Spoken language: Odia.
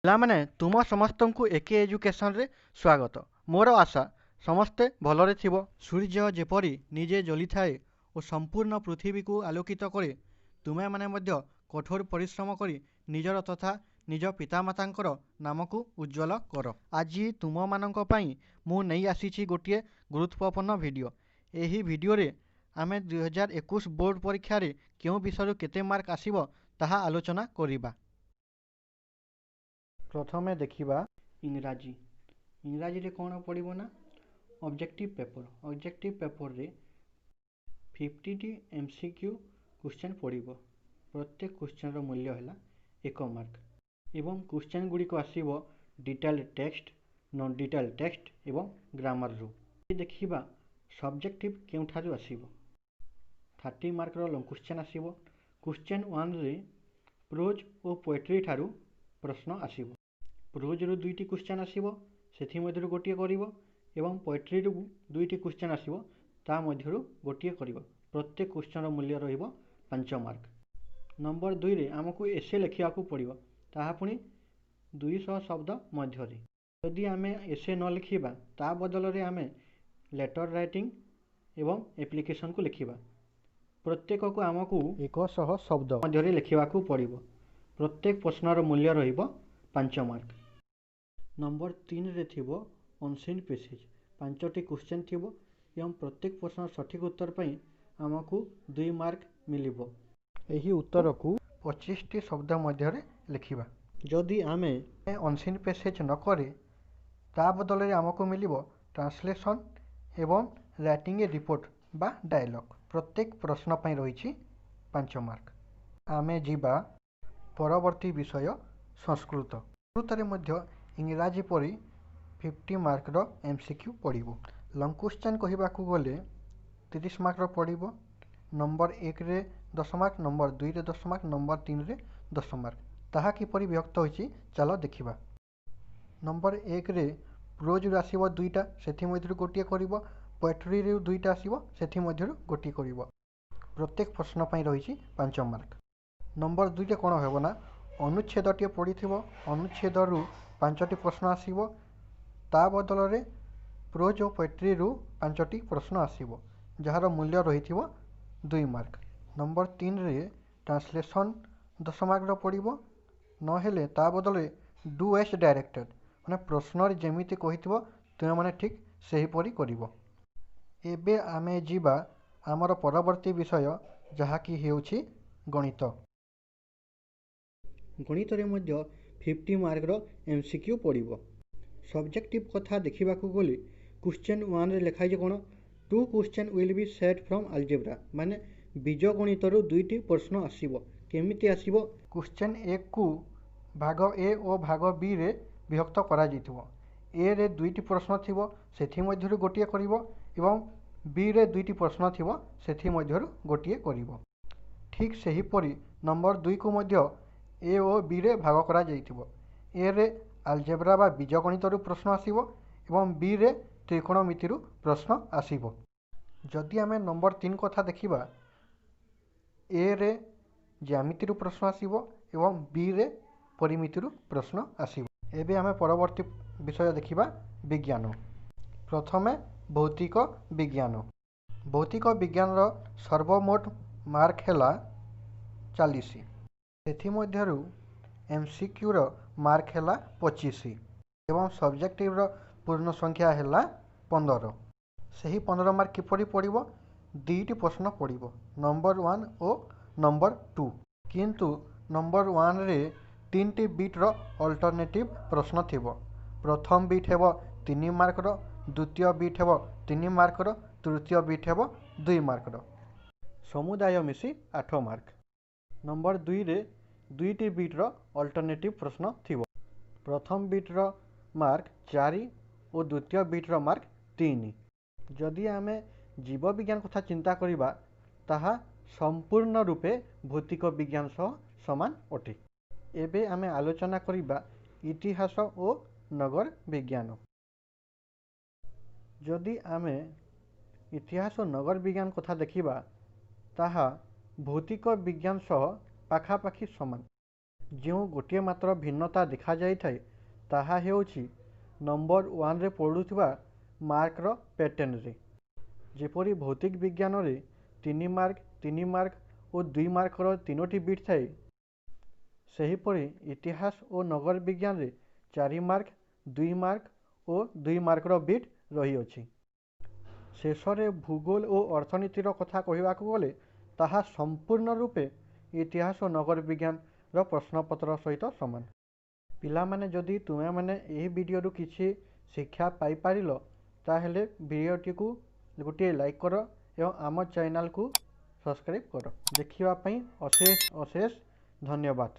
ପିଲାମାନେ ତୁମ ସମସ୍ତଙ୍କୁ ଏକେ ଏଜୁକେସନରେ ସ୍ୱାଗତ। ମୋର ଆଶା ସମସ୍ତେ ଭଲରେ ଥିବ। ସୂର୍ଯ୍ୟ ଯେପରି ନିଜେ ଜ୍ୱଳିଥାଏ ଓ ସମ୍ପୂର୍ଣ୍ଣ ପୃଥିବୀକୁ ଆଲୋକିତ କରେ, ତୁମେମାନେ ମଧ୍ୟ କଠୋର ପରିଶ୍ରମ କରି ନିଜର ତଥା ନିଜ ପିତାମାତାଙ୍କର ନାମକୁ ଉଜ୍ଜ୍ୱଳ କର। ଆଜି ତୁମମାନଙ୍କ ପାଇଁ ମୁଁ ନେଇ ଆସିଛି ଗୋଟିଏ ଗୁରୁତ୍ୱପୂର୍ଣ୍ଣ ଭିଡ଼ିଓ। ଏହି ଭିଡ଼ିଓରେ ଆମେ 2021 ବୋର୍ଡ଼ ପରୀକ୍ଷାରେ କେଉଁ ବିଷୟରୁ କେତେ ମାର୍କ ଆସିବ ତାହା ଆଲୋଚନା କରିବା। ପ୍ରଥମେ ଦେଖିବା ଇଂରାଜୀ। ଇଂରାଜୀରେ କ'ଣ ପଡ଼ିବ ନା ଅବଜେକ୍ଟିଭ୍ ପେପର। ଅବଜେକ୍ଟିଭ୍ ପେପରରେ 50ଟି MCQ କ୍ୱେଶ୍ଚନ୍ ପଡ଼ିବ। ପ୍ରତ୍ୟେକ କ୍ୱେଶ୍ଚନ୍ର ମୂଲ୍ୟ ହେଲା 1 ମାର୍କ ଏବଂ କ୍ୱେଶ୍ଚନ୍ ଗୁଡ଼ିକ ଆସିବ detailed text, non detailed text ଏବଂ ଗ୍ରାମାରରୁ। ଦେଖିବା ସବଜେକ୍ଟିଭ୍ କେଉଁଠାରୁ ଆସିବ। 30 ମାର୍କର ଲଙ୍ଗ୍ କ୍ୱେଶ୍ଚନ୍ ଆସିବ। କ୍ୱେଶ୍ଚନ୍ 1ରେ ପ୍ରୋଜ୍ ଓ ପୋଏଟ୍ରି ଠାରୁ ପ୍ରଶ୍ନ ଆସିବ। ପ୍ରୋଜ୍ରୁ 2ଟି କ୍ୱେଶ୍ଚନ୍ ଆସିବ, ସେଥିମଧ୍ୟରୁ ଗୋଟିଏ କରିବ ଏବଂ ପୋଏଟ୍ରିରୁ 2ଟି କ୍ୱେଶ୍ଚନ୍ ଆସିବ, ତା ମଧ୍ୟରୁ ଗୋଟିଏ କରିବ। ପ୍ରତ୍ୟେକ କ୍ୱେଶ୍ଚନ୍ର ମୂଲ୍ୟ ରହିବ 5 ମାର୍କ। ନମ୍ବର 2ରେ ଆମକୁ ଏସେ ଲେଖିବାକୁ ପଡ଼ିବ, ତାହା ପୁଣି 200 ଶବ୍ଦ ମଧ୍ୟରେ। ଯଦି ଆମେ ଏସେ ନ ଲେଖିବା, ତା ବଦଳରେ ଆମେ ଲେଟର୍ ରାଇଟିଂ ଏବଂ ଆପ୍ଲିକେସନକୁ ଲେଖିବା। ପ୍ରତ୍ୟେକକୁ ଆମକୁ 100 ଶବ୍ଦ ମଧ୍ୟରେ ଲେଖିବାକୁ ପଡ଼ିବ। ପ୍ରତ୍ୟେକ ପ୍ରଶ୍ନର ମୂଲ୍ୟ ରହିବ 5 ମାର୍କ। ନମ୍ବର 3ରେ ଥିବ ଅନସିନ୍ ପେସେଜ। 5ଟି କ୍ୱେଶ୍ଚନ୍ ଥିବ ଏବଂ ପ୍ରତ୍ୟେକ ପ୍ରଶ୍ନର ସଠିକ୍ ଉତ୍ତର ପାଇଁ ଆମକୁ 2 ମାର୍କ ମିଳିବ। ଏହି ଉତ୍ତରକୁ 25ଟି ଶବ୍ଦ ମଧ୍ୟରେ ଲେଖିବା। ଯଦି ଆମେ ଅନସିନ୍ ପେସେଜ ନ କରେ, ତା ବଦଳରେ ଆମକୁ ମିଳିବ ଟ୍ରାନ୍ସଲେସନ୍ ଏବଂ ରାଇଟିଂ ଏ ରିପୋର୍ଟ ବା ଡାଏଲଗ୍। ପ୍ରତ୍ୟେକ ପ୍ରଶ୍ନ ପାଇଁ ରହିଛି 5 ମାର୍କ। ଆମେ ଯିବା ପରବର୍ତ୍ତୀ ବିଷୟ ସଂସ୍କୃତ। ସଂସ୍କୃତରେ ମଧ୍ୟ ଇଂରାଜୀ ପରି 50 ମାର୍କର MCQ ପଡ଼ିବ। ଲଙ୍ଗ୍ କ୍ୱେଶ୍ଚନ୍ କହିବାକୁ ଗଲେ 30 ମାର୍କର ପଡ଼ିବ। ନମ୍ବର 1ରେ 10 ମାର୍କ, ନମ୍ବର 2ରେ 10 ମାର୍କ, ନମ୍ବର 3ରେ 10 ମାର୍କ। ତାହା କିପରି ବିଭକ୍ତ ହୋଇଛି ଚାଲ ଦେଖିବା। ନମ୍ବର 1ରେ ପ୍ରୋଜ୍ରୁ ଆସିବ 2ଟା, ସେଥିମଧ୍ୟରୁ ଗୋଟିଏ କରିବ। ପୋଏଟ୍ରିରୁ 2ଟା ଆସିବ, ସେଥିମଧ୍ୟରୁ ଗୋଟିଏ କରିବ। ପ୍ରତ୍ୟେକ ପ୍ରଶ୍ନ ପାଇଁ ରହିଛି 5 ମାର୍କ। ନମ୍ବର 2ରେ କ'ଣ ହେବ ନା ଅନୁଚ୍ଛେଦଟିଏ ପଡ଼ିଥିବ, ଅନୁଚ୍ଛେଦରୁ 5ଟି ପ୍ରଶ୍ନ ଆସିବ, ତା ବଦଳରେ ପ୍ରୋଜ୍ ଓ ପୋଏଟ୍ରିରୁ 5ଟି ପ୍ରଶ୍ନ ଆସିବ, ଯାହାର ମୂଲ୍ୟ ରହିଥିବ 2 ମାର୍କ। ନମ୍ବର 3ରେ ଟ୍ରାନ୍ସଲେସନ୍ 10 ମାର୍କର ପଡ଼ିବ, ନହେଲେ ତା ବଦଳରେ ଡୁ ଏଜ୍ ଡାଇରେକ୍ଟେଡ୍, ମାନେ ପ୍ରଶ୍ନରେ ଯେମିତି କହିଥିବ ତୁମେମାନେ ଠିକ୍ ସେହିପରି କରିବ। ଏବେ ଆମେ ଯିବା ଆମର ପରବର୍ତ୍ତୀ ବିଷୟ, ଯାହାକି ହେଉଛି ଗଣିତ। ଗଣିତରେ ମଧ୍ୟ 50 ମାର୍କର MCQ ପଡ଼ିବ। ସବଜେକ୍ଟିଭ୍ କଥା ଦେଖିବାକୁ ଗଲେ କ୍ୱେଶ୍ଚନ୍ 1ରେ ଲେଖାଯାଇଛି କ'ଣ, 2 question will be set from algebra, ମାନେ ବୀଜଗଣିତରୁ 2ଟି ପ୍ରଶ୍ନ ଆସିବ। କେମିତି ଆସିବ? କ୍ୱେଶ୍ଚନ୍ 1କୁ ଭାଗ ଏ ଓ ଭାଗ ବିରେ ବିଭକ୍ତ କରାଯାଇଥିବ। ଏରେ 2ଟି ପ୍ରଶ୍ନ ଥିବ, ସେଥିମଧ୍ୟରୁ ଗୋଟିଏ କରିବ ଏବଂ ବିରେ 2ଟି ପ୍ରଶ୍ନ ଥିବ, ସେଥିମଧ୍ୟରୁ ଗୋଟିଏ କରିବ। ଠିକ୍ ସେହିପରି ନମ୍ବର 2କୁ ମଧ୍ୟ ଏ ଓ ବିରେ ଭାଗ କରାଯାଇଥିବ। ଏରେ ଆଲଜେବ୍ରା ବା ବୀଜଗଣିତରୁ ପ୍ରଶ୍ନ ଆସିବ ଏବଂ ବିରେ ତ୍ରିକୋଣମିତିରୁ ପ୍ରଶ୍ନ ଆସିବ। ଯଦି ଆମେ ନମ୍ବର 3 କଥା ଦେଖିବା, ଏରେ ଜ୍ୟାମିତିରୁ ପ୍ରଶ୍ନ ଆସିବ ଏବଂ ବିରେ ପରିମିତିରୁ ପ୍ରଶ୍ନ ଆସିବ। ଏବେ ଆମେ ପରବର୍ତ୍ତୀ ବିଷୟ ଦେଖିବା ବିଜ୍ଞାନ। ପ୍ରଥମେ ଭୌତିକ ବିଜ୍ଞାନ। ଭୌତିକ ବିଜ୍ଞାନର ସର୍ବମୋଟ ମାର୍କ ହେଲା 40। ସେଥିମଧ୍ୟରୁ MCQର ମାର୍କ ହେଲା 25 ଏବଂ ସବଜେକ୍ଟିଭର ପୂର୍ଣ୍ଣ ସଂଖ୍ୟା ହେଲା 15। ସେହି 15 ମାର୍କ କିପରି ପଡ଼ିବ? 2ଟି ପ୍ରଶ୍ନ ପଡ଼ିବ, ନମ୍ବର 1 ଓ ନମ୍ବର 2। କିନ୍ତୁ ନମ୍ବର 1ରେ 3ଟି ବିଟ୍ର ଅଲ୍ଟରନେଟିଭ୍ ପ୍ରଶ୍ନ ଥିବ। ପ୍ରଥମ ବିଟ୍ ହେବ 3 ମାର୍କର, ଦ୍ୱିତୀୟ ବିଟ୍ ହେବ 3 ମାର୍କର, ତୃତୀୟ ବିଟ୍ ହେବ 2 ମାର୍କର। ସମୁଦାୟ ମିଶି 8 ମାର୍କ। ନମ୍ବର 2ରେ 2ଟି ବିଟ୍ର ଅଲ୍ଟରନେଟିଭ୍ ପ୍ରଶ୍ନ ଥିବ। ପ୍ରଥମ ବିଟ୍ର ମାର୍କ 4 ଓ ଦ୍ୱିତୀୟ ବିଟ୍ର ମାର୍କ 3। ଯଦି ଆମେ ଜୀବବିଜ୍ଞାନ କଥା ଚିନ୍ତା କରିବା, ତାହା ସମ୍ପୂର୍ଣ୍ଣ ରୂପେ ଭୌତିକ ବିଜ୍ଞାନ ସହ ସମାନ ଅଟେ। ଏବେ ଆମେ ଆଲୋଚନା କରିବା ଇତିହାସ ଓ ନଗର ବିଜ୍ଞାନ। ଯଦି ଆମେ ଇତିହାସ ଓ ନଗର ବିଜ୍ଞାନ କଥା ଦେଖିବା, ତାହା ଭୌତିକ ବିଜ୍ଞାନ ସହ ପାଖାପାଖି ସମାନ। ଯେଉଁ ଗୋଟିଏ ମାତ୍ର ଭିନ୍ନତା ଦେଖାଯାଇଥାଏ ତାହା ହେଉଛି ନମ୍ବର 1ରେ ପଡ଼ୁଥିବା ମାର୍କର ପ୍ୟାଟର୍ନରେ। ଯେପରି ଭୌତିକ ବିଜ୍ଞାନରେ 3 ମାର୍କ, 3 ମାର୍କ ଓ 2 ମାର୍କର 3ଟି ବିଟ୍ ଥାଏ, ସେହିପରି ଇତିହାସ ଓ ନଗର ବିଜ୍ଞାନରେ 4 ମାର୍କ, 2 ମାର୍କ ଓ 2 ମାର୍କର ବିଟ୍ ରହିଅଛି। ଶେଷରେ ଭୂଗୋଳ ଓ ଅର୍ଥନୀତିର କଥା କହିବାକୁ ଗଲେ ତାହା ସମ୍ପୂର୍ଣ୍ଣ ରୂପେ ଇତିହାସ ଓ ନଗର ବିଜ୍ଞାନର ପ୍ରଶ୍ନପତ୍ର ସହିତ ସମାନ। ପିଲାମାନେ, ଯଦି ତୁମେମାନେ ଏହି ଭିଡ଼ିଓରୁ କିଛି ଶିକ୍ଷା ପାଇପାରିଲ ତାହେଲେ ଭିଡ଼ିଓଟିକୁ ଗୋଟିଏ ଲାଇକ୍ କର ଏବଂ ଆମ ଚ୍ୟାନେଲକୁ ସବସ୍କ୍ରାଇବ୍ କର। ଦେଖିବା ପାଇଁ ଅଶେଷ ଅଶେଷ ଧନ୍ୟବାଦ।